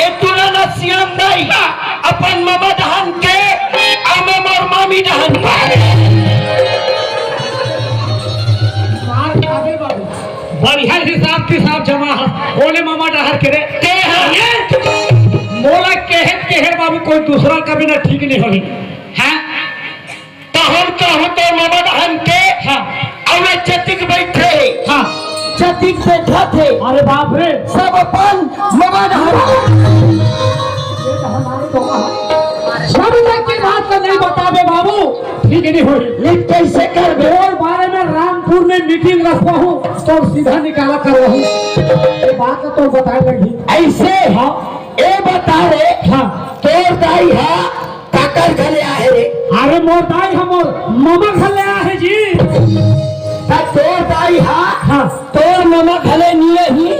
ए तुलना श्याम दाई अपन मामा धान के आमे मोर मामी धान बढ़िया हिसाब किताब जमा है ओले मामा डहर के रे के है मोला केहर बाबू कोई दूसरा कभी ना ठीक नहीं होगी हैं तो हम कहूं तो मामा धान के हाँ अवे चतिक बैठे हाँ चतिक बैठा थे अरे बाप रे सब अपन मामा धान सब तक की बात तो नहीं बतावे बाबू ठीक नहीं होगी लिख कैसे कर बे और बारे में रामपुर में मीटिंग रखवा हूँ तो सीधा निकाला कर रहा हूँ ये बात तो बताए लगी ऐसे हाँ ए बता रे हाँ तोर दाई है काकर घले आहे रे अरे मोर दाई हमर मामा घर ले आए जी ता तोर दाई है हाँ तोर मामा घले नहीं ही